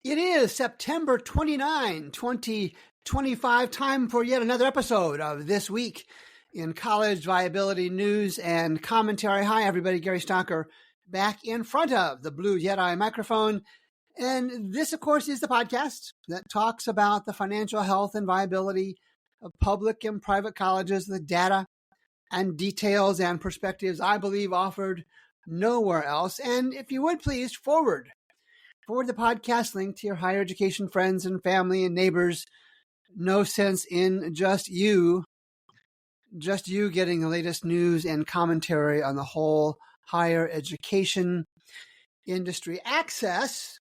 It is September 29, 2025, time for yet another episode of This Week in College Viability News and Commentary. Hi, everybody. Gary Stalker back in front of the Blue Yeti microphone. And this, of course, is the podcast that talks about the financial health and viability of public and private colleges, the data and details and perspectives I believe offered nowhere else. And if you would please forward the podcast link to your higher education friends and family and neighbors. No sense in just you getting the latest news and commentary on the whole higher education industry. Access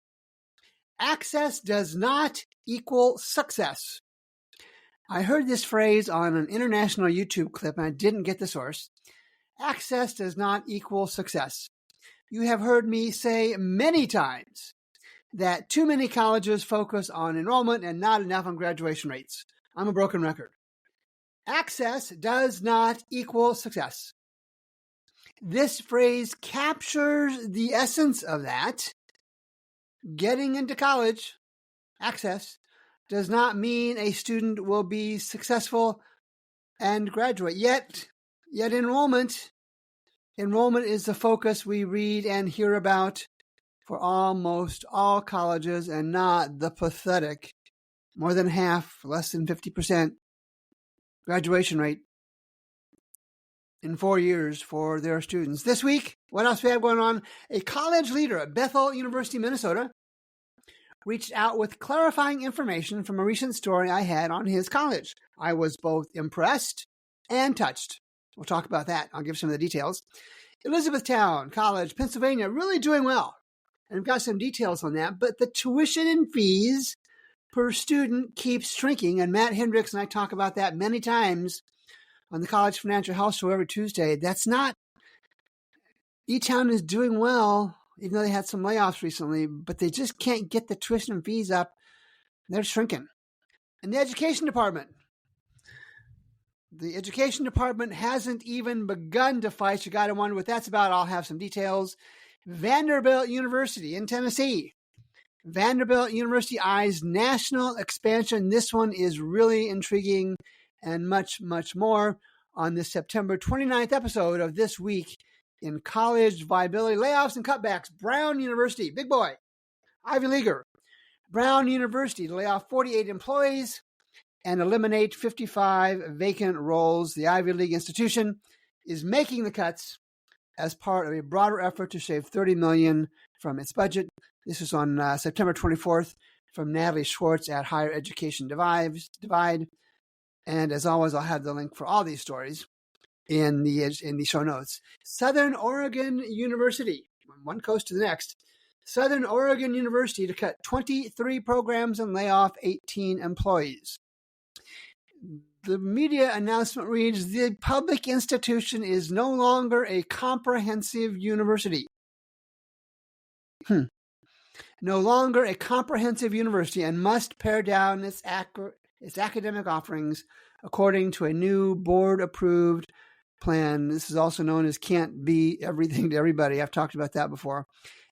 does not equal success. I heard this phrase on an international YouTube clip and I didn't get the source. Access does not equal success. You have heard me say many times that too many colleges focus on enrollment and not enough on graduation rates. I'm a broken record. Access does not equal success. This phrase captures the essence of that. Getting into college, access, does not mean a student will be successful and graduate. Yet enrollment is the focus we read and hear about for almost all colleges, and not the pathetic, more than half, less than 50% graduation rate in 4 years for their students. This week, what else we have going on? A college leader at Bethel University, Minnesota, reached out with clarifying information from a recent story I had on his college. I was both impressed and touched. We'll talk about that. I'll give some of the details. Elizabethtown College, Pennsylvania, really doing well. And I've got some details on that, but the tuition and fees per student keeps shrinking, and Matt Hendricks and I talk about that many times on the College Financial Health Show every Tuesday. That's not, E-Town is doing well, even though they had some layoffs recently, but they just can't get the tuition and fees up. They're shrinking. And the education department hasn't even begun to fight. You got to wonder what that's about. I'll have some details. Vanderbilt University in Tennessee. Vanderbilt University eyes national expansion. This one is really intriguing and much, much more on the September 29th episode of This Week in College Viability. Layoffs and cutbacks. Brown University, big boy, Ivy Leaguer. Brown University to lay off 48 employees and eliminate 55 vacant roles. The Ivy League institution is making the cuts as part of a broader effort to save $30 million from its budget. This is on September 24th from Natalie Schwartz at Higher Education Divide. And as always, I'll have the link for all these stories in the show notes. Southern Oregon University, one coast to the next. Southern Oregon University to cut 23 programs and lay off 18 employees. The media announcement reads, the public institution is no longer a comprehensive university. No longer a comprehensive university and must pare down its academic offerings according to a new board-approved plan. This is also known as Can't Be Everything to Everybody. I've talked about that before.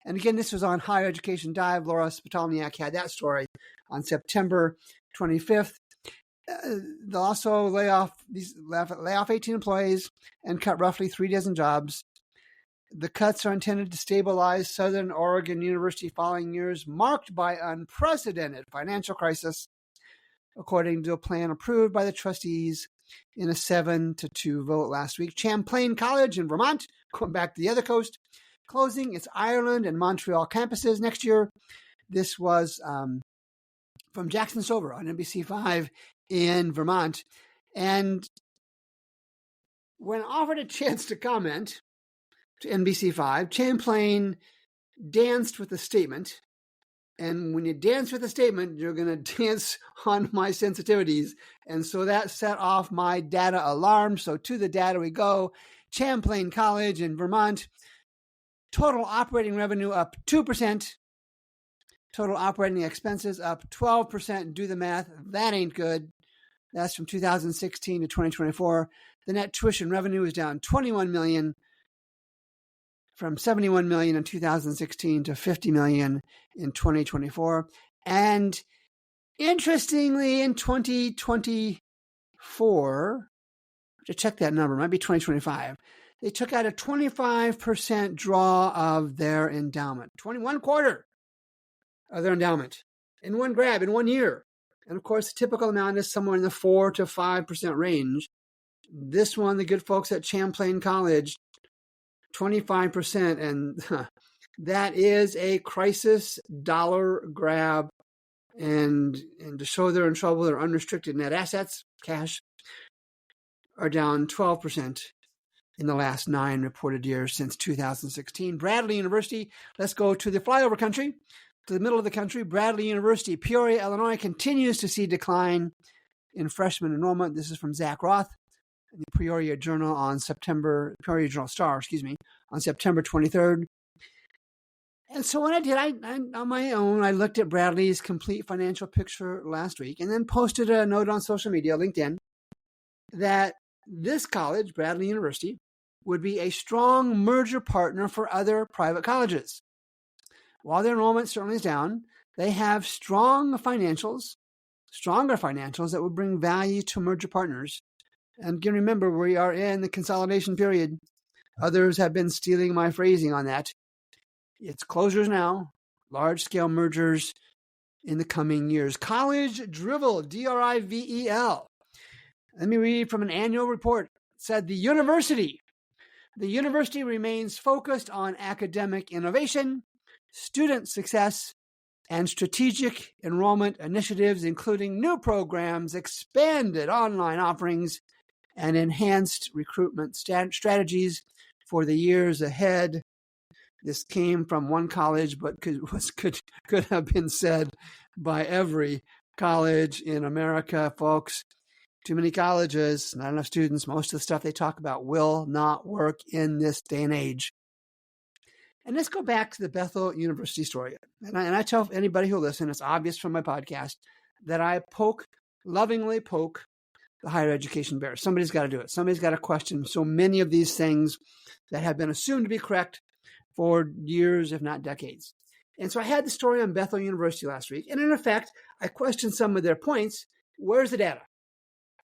And again, this was on Higher Education Dive. Laura Spitalniak had that story on September 25th. They'll also lay off 18 employees and cut roughly 3 dozen jobs. The cuts are intended to stabilize Southern Oregon University following years marked by unprecedented financial crisis, according to a plan approved by the trustees in a 7-2 vote last week. Champlain College in Vermont, going back to the other coast, closing its Ireland and Montreal campuses next year. This was from Jackson Stover on NBC5 in Vermont. And when offered a chance to comment to NBC5, Champlain danced with the statement. And when you dance with a statement, you're going to dance on my sensitivities. And so that set off my data alarm. So to the data we go. Champlain College in Vermont, total operating revenue up 2%. Total operating expenses up 12%. Do the math. That ain't good. That's from 2016 to 2024. The net tuition revenue is down $21 million from $71 million in 2016 to $50 million in 2024. And interestingly, in 2024, to check that number, it might be 2025, they took out a 25% draw of their endowment, 21 quarter of their endowment in one grab, in 1 year. And of course, the typical amount is somewhere in the 4 to 5% range. This one, the good folks at Champlain College, 25%. And that is a crisis dollar grab. And to show they're in trouble, their unrestricted net assets, cash, are down 12% in the last 9 reported years since 2016. Bradley University, let's go to the flyover country, to the middle of the country. Bradley University, Peoria, Illinois, continues to see decline in freshman enrollment. This is from Zach Roth in the Peoria Journal on Peoria Journal Star, on September 23rd. And so what I did, I on my own, I looked at Bradley's complete financial picture last week and then posted a note on social media, LinkedIn, that this college, Bradley University, would be a strong merger partner for other private colleges. While their enrollment certainly is down, they have stronger financials that would bring value to merger partners. And again, remember, we are in the consolidation period. Others have been stealing my phrasing on that. It's closures now, large-scale mergers in the coming years. College drivel, D-R-I-V-E-L. Let me read from an annual report. It said the university remains focused on academic innovation, student success, and strategic enrollment initiatives, including new programs, expanded online offerings, and enhanced recruitment strategies for the years ahead. This came from one college, but could have been said by every college in America, folks. Too many colleges, not enough students. Most of the stuff they talk about will not work in this day and age. And let's go back to the Bethel University story. And I tell anybody who listens, it's obvious from my podcast, that I lovingly poke the higher education bear. Somebody's got to do it. Somebody's got to question so many of these things that have been assumed to be correct for years, if not decades. And so I had the story on Bethel University last week. And in effect, I questioned some of their points. Where's the data?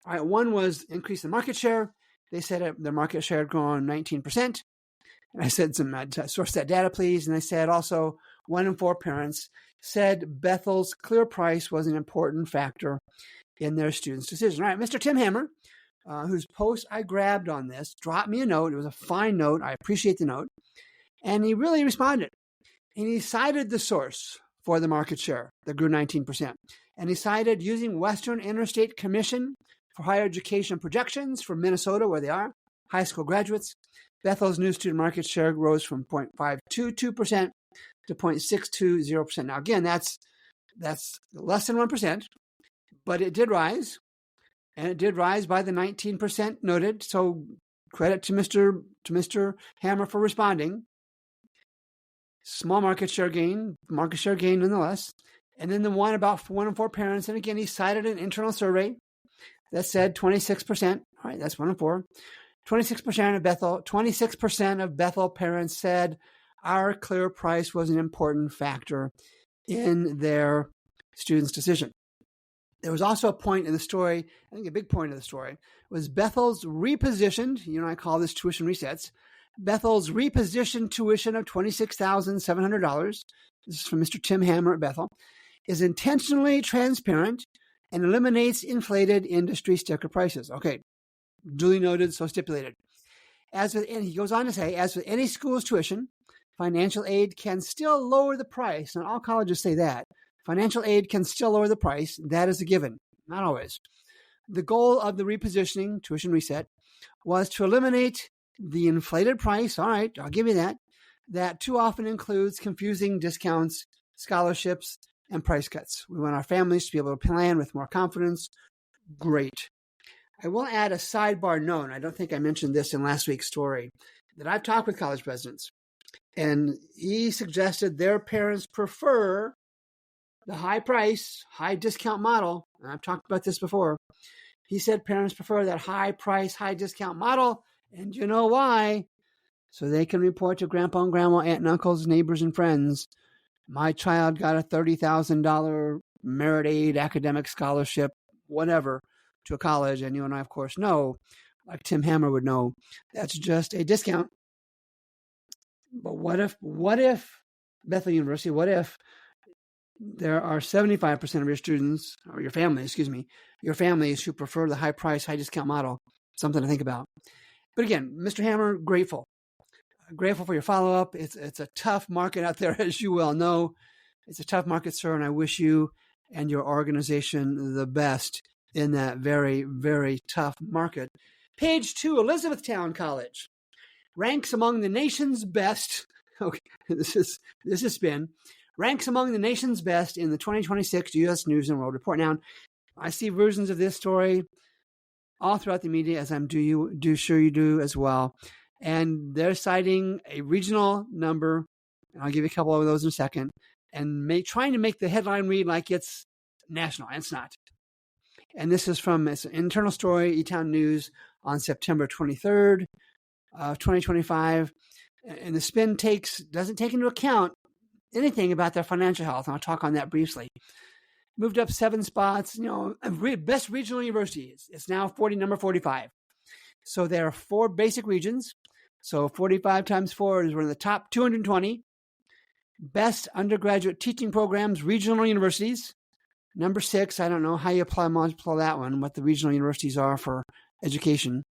All right, one was increase in market share. They said their market share had grown 19%. And I said, source that data, please. And I said also 1 in 4 parents said Bethel's clear price was an important factor in their students' decision. All right, Mr. Tim Hammer, whose post I grabbed on this, dropped me a note. It was a fine note. I appreciate the note. And he really responded. And he cited the source for the market share that grew 19%. And he cited using Western Interstate Commission for Higher Education projections for Minnesota, where they are, high school graduates. Bethel's new student market share rose from 0.522% to 0.620%. Now, again, that's less than 1%, but it did rise, and it did rise by the 19% noted. So credit to Mr. Hammer for responding. Small market share gain nonetheless. And then the one about 1 in 4 parents, and again, he cited an internal survey that said 26%. All right, that's 1 in 4. 26% of Bethel parents said our clear price was an important factor in their students' decision. There was also a point in the story, I think a big point of the story, was Bethel's repositioned, I call this tuition resets, Bethel's repositioned tuition of $26,700, this is from Mr. Tim Hammer at Bethel, is intentionally transparent and eliminates inflated industry sticker prices. Okay, duly noted, so stipulated. And he goes on to say, as with any school's tuition, financial aid can still lower the price. Not all colleges say that. Financial aid can still lower the price. That is a given. Not always. The goal of the repositioning, tuition reset, was to eliminate the inflated price. All right, I'll give you that. That too often includes confusing discounts, scholarships, and price cuts. We want our families to be able to plan with more confidence. Great. I will add a sidebar note. I don't think I mentioned this in last week's story, that I've talked with college presidents, and he suggested their parents prefer the high price, high discount model. And I've talked about this before. He said parents prefer that high price, high discount model. And you know why? So they can report to grandpa and grandma, aunt and uncles, neighbors and friends my child got a $30,000 merit aid academic scholarship, whatever, to a college. And you and I, of course, know, like Tim Hammer would know, that's just a discount. But what if Bethel University, what if there are 75% of your students, or your families who prefer the high price, high discount model? Something to think about. But again, Mr. Hammer, grateful for your follow-up. It's a tough market out there, as you well know. It's a tough market, sir, and I wish you and your organization the best in that very, very tough market. Page 2, Elizabethtown College ranks among the nation's best. Okay, this is spin. Ranks among the nation's best in the 2026 U.S. News and World Report. Now, I see versions of this story all throughout the media, as I'm sure you do as well. And they're citing a regional number, and I'll give you a couple of those in a second, and trying to make the headline read like it's national, and it's not. And this is from an internal story, E-Town News, on September 23rd, 2025. And the spin doesn't take into account anything about their financial health, and I'll talk on that briefly. Moved up 7 spots, best regional universities. It's now number 45. So there are 4 basic regions. So 45 times 4 is one of the top 220. Best undergraduate teaching programs, regional universities. Number 6, I don't know how you multiply that one, what the regional universities are for education.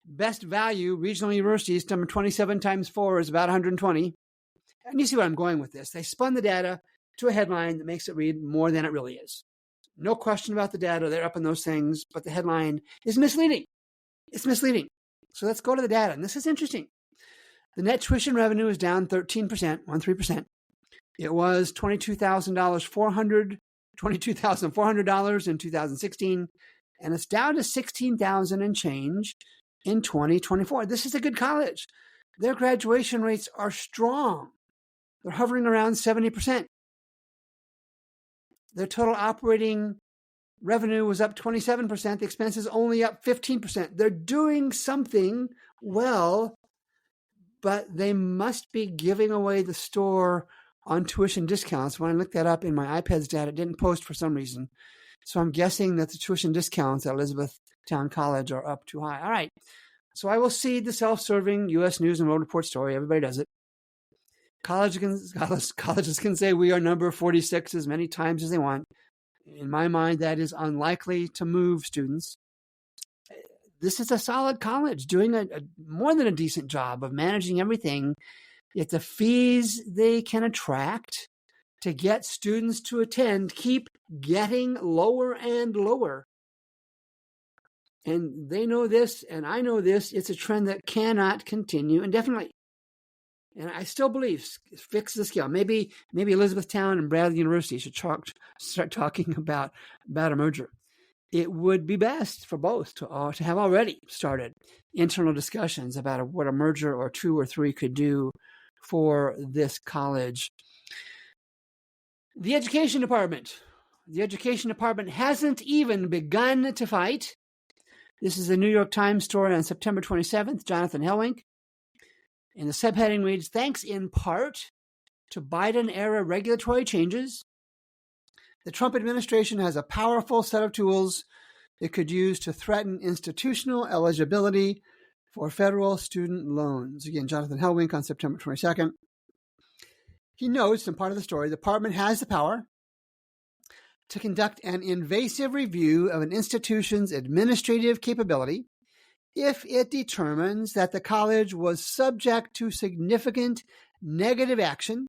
Best value, regional universities, number 27 times 4 is about 120. And you see where I'm going with this. They spun the data to a headline that makes it read more than it really is. No question about the data. They're up in those things, but the headline is misleading. It's misleading. So let's go to the data. And this is interesting. The net tuition revenue is down 13%. It was $22,400 in 2016, and it's down to $16,000 and change in 2024. This is a good college. Their graduation rates are strong. They're hovering around 70%. Their total operating revenue was up 27%. The expenses only up 15%. They're doing something well, but they must be giving away the store on tuition discounts. When I looked that up in my iPad's data, it didn't post for some reason. So I'm guessing that the tuition discounts at Elizabethtown College are up too high. All right. So I will cede the self-serving U.S. News and World Report story. Everybody does it. Colleges can say we are number 46 as many times as they want. In my mind, that is unlikely to move students. This is a solid college doing a more than a decent job of managing everything. Yet the fees they can attract to get students to attend keep getting lower and lower. And they know this, and I know this. It's a trend that cannot continue indefinitely. And I still believe, fix the scale. Maybe Elizabethtown and Bradley University should start talking about a merger. It would be best for both to have already started internal discussions about what a merger or 2 or 3 could do for this college. The education department hasn't even begun to fight. This is a New York Times story on September 27th, Jonathan Helwink. And the subheading reads, thanks in part to Biden-era regulatory changes, the Trump administration has a powerful set of tools it could use to threaten institutional eligibility for federal student loans. Again, Jonathan Helwink on September 22nd. He notes in part of the story, the department has the power to conduct an invasive review of an institution's administrative capability if it determines that the college was subject to significant negative action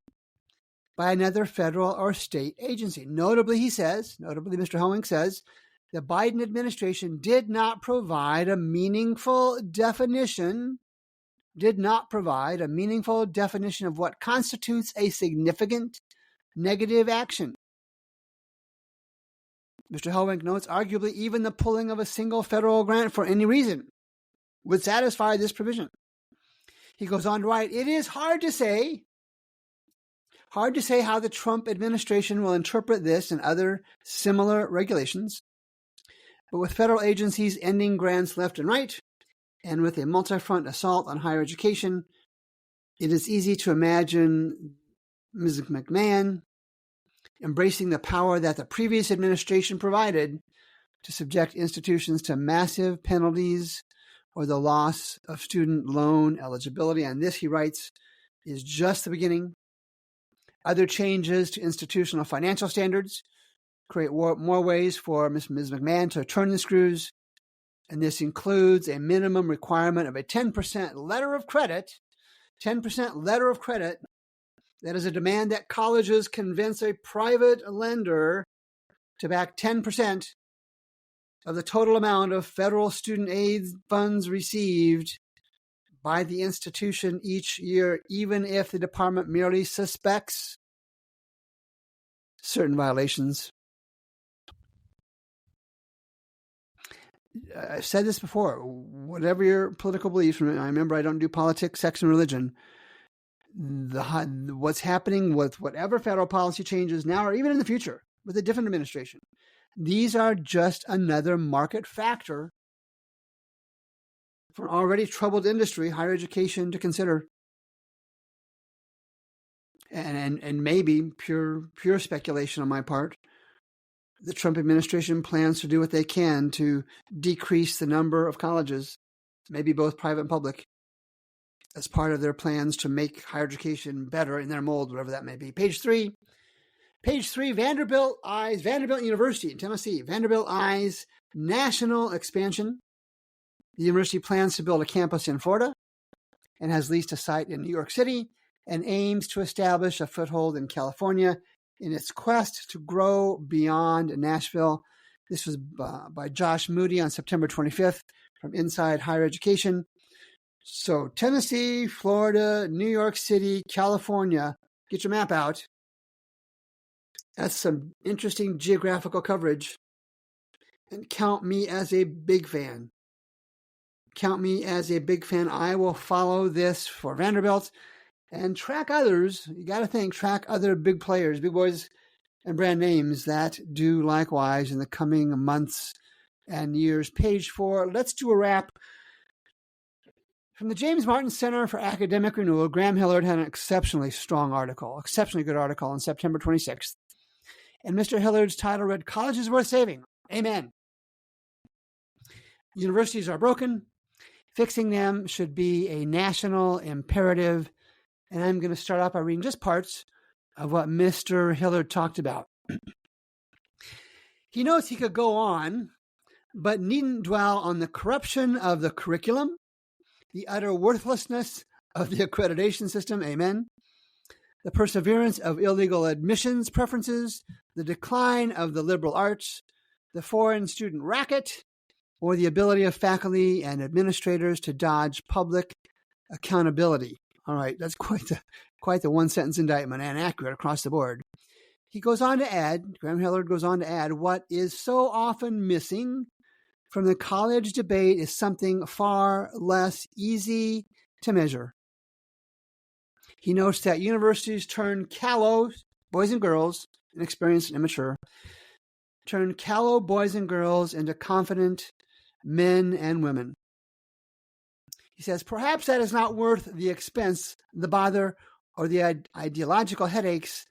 by another federal or state agency. Notably, Mr. Helwink says, the Biden administration did not provide a meaningful definition of what constitutes a significant negative action. Mr. Helwink notes, arguably even the pulling of a single federal grant for any reason would satisfy this provision. He goes on to write, it is hard to say how the Trump administration will interpret this and other similar regulations. But with federal agencies ending grants left and right, and with a multi-front assault on higher education, it is easy to imagine Ms. McMahon embracing the power that the previous administration provided to subject institutions to massive penalties or the loss of student loan eligibility. And this, he writes, is just the beginning. Other changes to institutional financial standards create more ways for Ms. McMahon to turn the screws. And this includes a minimum requirement of a 10% letter of credit. 10% letter of credit. That is a demand that colleges convince a private lender to back 10% of the total amount of federal student aid funds received by the institution each year, even if the department merely suspects certain violations. I've said this before, whatever your political beliefs, I remember I don't do politics, sex, and religion. What's happening with whatever federal policy changes now or even in the future with a different administration, these are just another market factor for an already troubled industry, higher education, to consider. And maybe pure speculation on my part, the Trump administration plans to do what they can to decrease the number of colleges, maybe both private and public, as part of their plans to make higher education better in their mold, whatever that may be. Page 3, Vanderbilt University in Tennessee. Vanderbilt eyes national expansion. The university plans to build a campus in Florida and has leased a site in New York City and aims to establish a foothold in California in its quest to grow beyond Nashville. This was by Josh Moody on September 25th from Inside Higher Education. So Tennessee, Florida, New York City, California, get your map out. That's some interesting geographical coverage. And count me as a big fan. Count me as a big fan. I will follow this for Vanderbilt and track others. You got to think, track other big players, big boys and brand names that do likewise in the coming months and years. Page 4, let's do a wrap. From the James Martin Center for Academic Renewal, Graham Hillard had an exceptionally good article on September 26th. And Mr. Hillard's title read, "College is worth saving. Amen. Universities are broken. Fixing them should be a national imperative." And I'm going to start off by reading just parts of what Mr. Hillard talked about. He notes he could go on, but needn't dwell on the corruption of the curriculum, the utter worthlessness of the accreditation system, amen, the perseverance of illegal admissions preferences, the decline of the liberal arts, the foreign student racket, or the ability of faculty and administrators to dodge public accountability. All right, that's quite the one-sentence indictment and accurate across the board. Graham Hillard goes on to add, what is so often missing from the college debate is something far less easy to measure. He notes that universities turn callow boys and girls, inexperienced and immature, turn callow boys and girls into confident men and women. He says, perhaps that is not worth the expense, the bother, or the ideological headaches,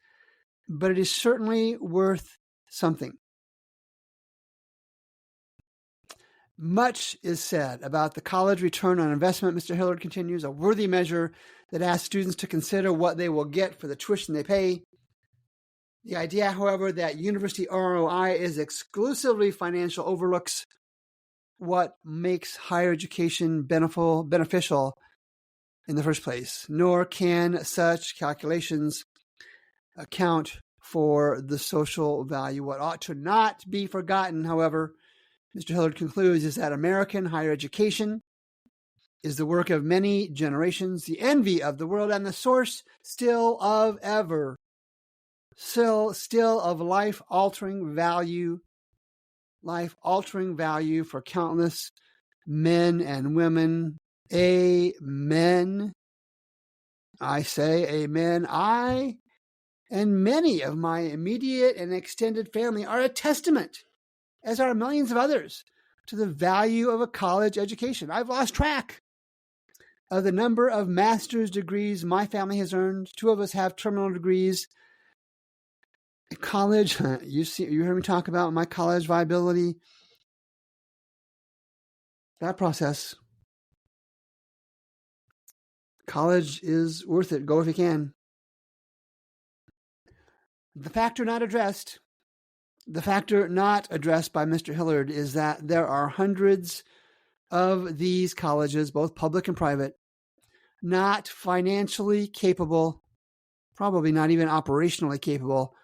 but it is certainly worth something. Much is said about the college return on investment, Mr. Hillard continues, a worthy measure that asks students to consider what they will get for the tuition they pay. The idea, however, that university ROI is exclusively financial overlooks what makes higher education beneficial in the first place, nor can such calculations account for the social value. What ought to not be forgotten, however, Mr. Hillard concludes, is that American higher education is the work of many generations, the envy of the world, and the source still of life-altering value for countless men and women. Amen. I say amen. I and many of my immediate and extended family are a testament, as are millions of others, to the value of a college education. I've lost track of the number of master's degrees my family has earned. 2 of us have terminal degrees. college, you heard me talk about my college viability, that process. College is worth it. Go if you can. The factor not addressed by Mr. Hillard is that there are hundreds of these colleges, both public and private, not financially capable, probably not even operationally capable,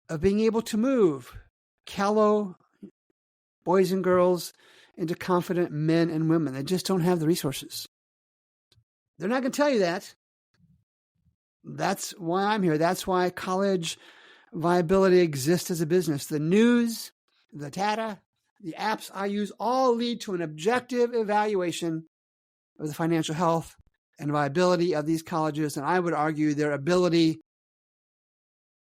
of being able to move callow boys and girls into confident men and women. They just don't have the resources. They're not going to tell you that. That's why I'm here. That's why college viability exists as a business. The news, the data, the apps I use all lead to an objective evaluation of the financial health and viability of these colleges. And I would argue their ability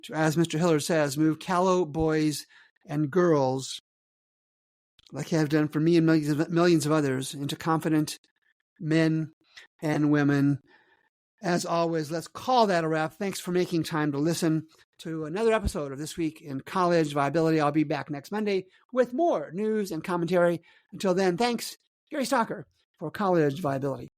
to, as Mr. Hillard says, move callow boys and girls, like I have done for me and millions of others, into confident men and women. As always, let's call that a wrap. Thanks for making time to listen to another episode of This Week in College Viability. I'll be back next Monday with more news and commentary. Until then, thanks, Gary Stocker, for College Viability.